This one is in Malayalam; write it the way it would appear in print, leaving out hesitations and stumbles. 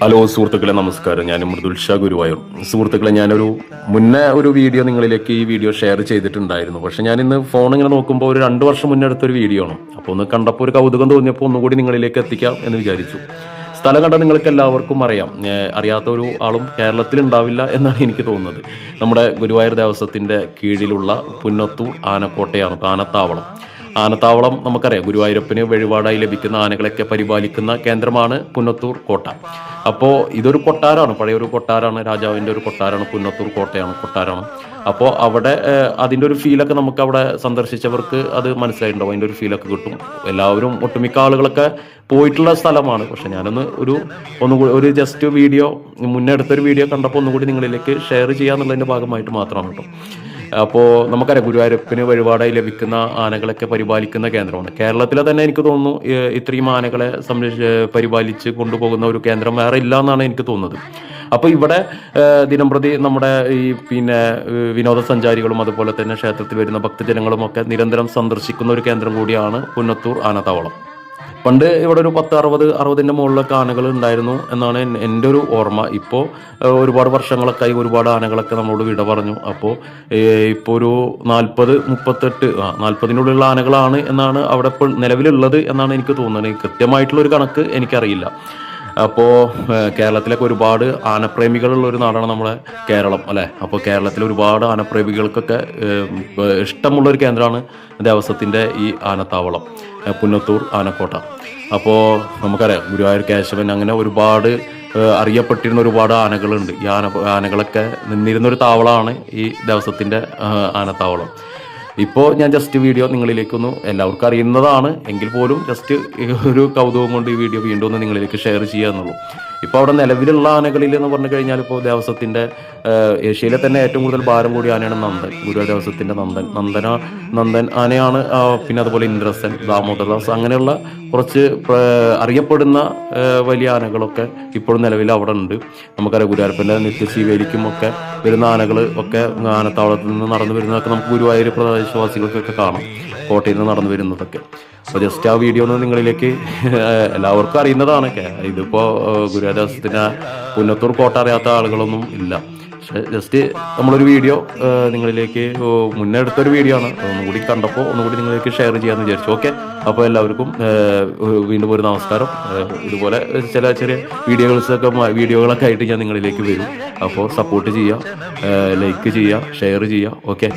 ഹലോ സുഹൃത്തുക്കളെ, നമസ്കാരം. ഞാൻ മൃദുൽ ഷാ ഗുരുവായൂർ. സുഹൃത്തുക്കളെ, ഞാനൊരു മുന്നേ ഒരു വീഡിയോ നിങ്ങളിലേക്ക് ഈ വീഡിയോ ഷെയർ ചെയ്തിട്ടുണ്ടായിരുന്നു. പക്ഷെ ഞാൻ ഇന്ന് ഫോൺ ഇങ്ങനെ നോക്കുമ്പോൾ ഒരു 2 വർഷം മുന്നേ എടുത്തൊരു വീഡിയോ ആണ്. അപ്പോൾ ഒന്ന് കണ്ടപ്പോൾ ഒരു കൗതുകം തോന്നിയപ്പോൾ ഒന്നുകൂടി നിങ്ങളിലേക്ക് എത്തിക്കാം എന്ന് വിചാരിച്ചു. സ്ഥലം കണ്ട നിങ്ങൾക്ക് എല്ലാവർക്കും അറിയാം. അറിയാത്ത ഒരു ആളും കേരളത്തിൽ ഉണ്ടാവില്ല എന്നാണ് എനിക്ക് തോന്നുന്നത്. നമ്മുടെ ഗുരുവായൂർ ദേവസ്വത്തിൻ്റെ കീഴിലുള്ള പുന്നത്തൂർ ആനക്കോട്ടയാണ്, ആനത്താവളം. ആനത്താവളം നമുക്കറിയാം, ഗുരുവായൂരപ്പന് വഴിപാടായി ലഭിക്കുന്ന ആനകളൊക്കെ പരിപാലിക്കുന്ന കേന്ദ്രമാണ് പുന്നത്തൂർ കോട്ട. അപ്പോൾ ഇതൊരു കൊട്ടാരമാണ്, പഴയൊരു കൊട്ടാരമാണ്, രാജാവിൻ്റെ ഒരു കൊട്ടാരമാണ്, പുന്നത്തൂർ കോട്ടയാണ്, കൊട്ടാരമാണ്. അപ്പോൾ അവിടെ അതിൻ്റെ ഒരു ഫീലൊക്കെ നമുക്ക് അവിടെ സന്ദർശിച്ചവർക്ക് അത് മനസ്സിലായിട്ടുണ്ടാവും. അതിൻ്റെ ഒരു ഫീലൊക്കെ കിട്ടും. എല്ലാവരും ഒട്ടുമിക്ക ആളുകളൊക്കെ പോയിട്ടുള്ള സ്ഥലമാണ്. പക്ഷെ ഞാനൊന്ന് ഒന്നുകൂടി ഒരു ജസ്റ്റ് വീഡിയോ മുന്നേ എടുത്തൊരു വീഡിയോ കണ്ടപ്പോൾ ഒന്നുകൂടി നിങ്ങളിലേക്ക് ഷെയർ ചെയ്യാന്നുള്ളതിൻ്റെ ഭാഗമായിട്ട് മാത്രമാണ് കേട്ടോ. അപ്പോൾ നമുക്കറിയാം, ഗുരുവായൂരപ്പന് വഴിപാടായി ലഭിക്കുന്ന ആനകളൊക്കെ പരിപാലിക്കുന്ന കേന്ദ്രമാണ്. കേരളത്തിലെ തന്നെ എനിക്ക് തോന്നുന്നു ഇത്രയും ആനകളെ പരിപാലിച്ച് കൊണ്ടുപോകുന്ന ഒരു കേന്ദ്രം വേറെ ഇല്ല എന്നാണ് എനിക്ക് തോന്നുന്നത്. അപ്പോൾ ഇവിടെ ദിനംപ്രതി നമ്മുടെ ഈ വിനോദസഞ്ചാരികളും അതുപോലെ തന്നെ ക്ഷേത്രത്തിൽ വരുന്ന ഭക്തജനങ്ങളും ഒക്കെ നിരന്തരം സന്ദർശിക്കുന്ന ഒരു കേന്ദ്രം കൂടിയാണ് പുന്നത്തൂർ ആനത്താവളം. പണ്ട് ഇവിടെ ഒരു 60-60ൻ്റെ മുകളിലൊക്കെ ആനകൾ ഉണ്ടായിരുന്നു എന്നാണ് എൻ്റെ ഒരു ഓർമ്മ. ഇപ്പോൾ ഒരുപാട് വർഷങ്ങളൊക്കെ ആയി ഒരുപാട് ആനകളൊക്കെ നമ്മളോട് വിട പറഞ്ഞു. അപ്പോൾ ഇപ്പോൾ ഒരു 40-38-40-നുള്ള ആനകളാണ് എന്നാണ് അവിടെ ഇപ്പോൾ നിലവിലുള്ളത് എന്നാണ് എനിക്ക് തോന്നുന്നത്. കൃത്യമായിട്ടുള്ളൊരു കണക്ക് എനിക്കറിയില്ല. അപ്പോൾ കേരളത്തിലൊക്കെ ഒരുപാട് ആനപ്രേമികളുള്ള ഒരു നാടാണ് നമ്മുടെ കേരളം, അല്ലേ? അപ്പോൾ കേരളത്തിലെ ഒരുപാട് ആനപ്രേമികൾക്കൊക്കെ ഇഷ്ടമുള്ള ഒരു കേന്ദ്രമാണ് ദേവസ്വത്തിൻ്റെ ഈ ആനത്താവളം, പുന്നത്തൂർ ആനക്കോട്ട. അപ്പോൾ നമുക്കറിയാം, ഗുരുവായൂർ കേശവൻ, അങ്ങനെ ഒരുപാട് അറിയപ്പെട്ടിരുന്ന ഒരുപാട് ആനകളുണ്ട്. ഈ ആനകളൊക്കെ നിന്നിരുന്നൊരു താവളമാണ് ഈ ദേവസ്വത്തിൻ്റെ ആനത്താവളം. ഇപ്പോൾ ഞാൻ ജസ്റ്റ് വീഡിയോ നിങ്ങളിലേക്കൊന്ന്, എല്ലാവർക്കും അറിയുന്നതാണ് എങ്കിൽ പോലും ജസ്റ്റ് ഒരു കൗതുകം കൊണ്ട് ഈ വീഡിയോ വീണ്ടും ഒന്ന് നിങ്ങളിലേക്ക് ഷെയർ ചെയ്യുക എന്നുള്ളൂ. ഇപ്പോൾ അവിടെ നിലവിലുള്ള ആനകളിൽ എന്ന് പറഞ്ഞു കഴിഞ്ഞാൽ ഇപ്പോൾ ദേവസ്വത്തിൻ്റെ ഏഷ്യയിലെ തന്നെ ഏറ്റവും കൂടുതൽ ഭാരം കൂടിയ ആനയാണ് നന്ദൻ. ഗുരുവായൂർ ദേവസ്വത്തിൻ്റെ നന്ദൻ ആനയാണ്. പിന്നെ അതുപോലെ ഇന്ദ്രസൻ, ദാമോദരദാസ്, അങ്ങനെയുള്ള കുറച്ച് അറിയപ്പെടുന്ന വലിയ ആനകളൊക്കെ ഇപ്പോഴും നിലവിൽ അവിടെ ഉണ്ട്. നമുക്കറിയാം, ഗുരുവായൂരപ്പൻ്റെ നിത്യശീവേലിക്കും ഒക്കെ വരുന്ന ആനകൾ ഒക്കെ ആനത്താവളത്തിൽ നിന്ന് നടന്നു വരുന്നതൊക്കെ നമുക്ക് ഗുരുവായൂർ പ്രദേശവാസികൾക്കൊക്കെ കാണാം, കോട്ടയിൽ നിന്ന് നടന്നു വരുന്നതൊക്കെ. അപ്പോൾ ജസ്റ്റ് ആ വീഡിയോ ഒന്ന് നിങ്ങളിലേക്ക്, എല്ലാവർക്കും അറിയുന്നതാണ്. ഇതിപ്പോൾ ഗുരുവായൂർ ദേവസ്വത്തിൻ്റെ പുന്നത്തൂർ കോട്ട അറിയാത്ത ആളുകളൊന്നും ഇല്ല. പക്ഷേ ജസ്റ്റ് നമ്മളൊരു വീഡിയോ നിങ്ങളിലേക്ക് മുന്നേ എടുത്തൊരു വീഡിയോ ആണ്, ഒന്നുകൂടി കണ്ടപ്പോൾ ഒന്നുകൂടി നിങ്ങളിലേക്ക് ഷെയർ ചെയ്യാമെന്ന് വിചാരിച്ചു. ഓക്കെ, അപ്പോൾ എല്ലാവർക്കും വീണ്ടും ഒരു നമസ്കാരം. ഇതുപോലെ ചില ചെറിയ വീഡിയോകളൊക്കെ ആയിട്ട് ഞാൻ നിങ്ങളിലേക്ക് വരും. അപ്പോൾ സപ്പോർട്ട് ചെയ്യുക, ലൈക്ക് ചെയ്യുക, ഷെയർ ചെയ്യുക. ഓക്കെ.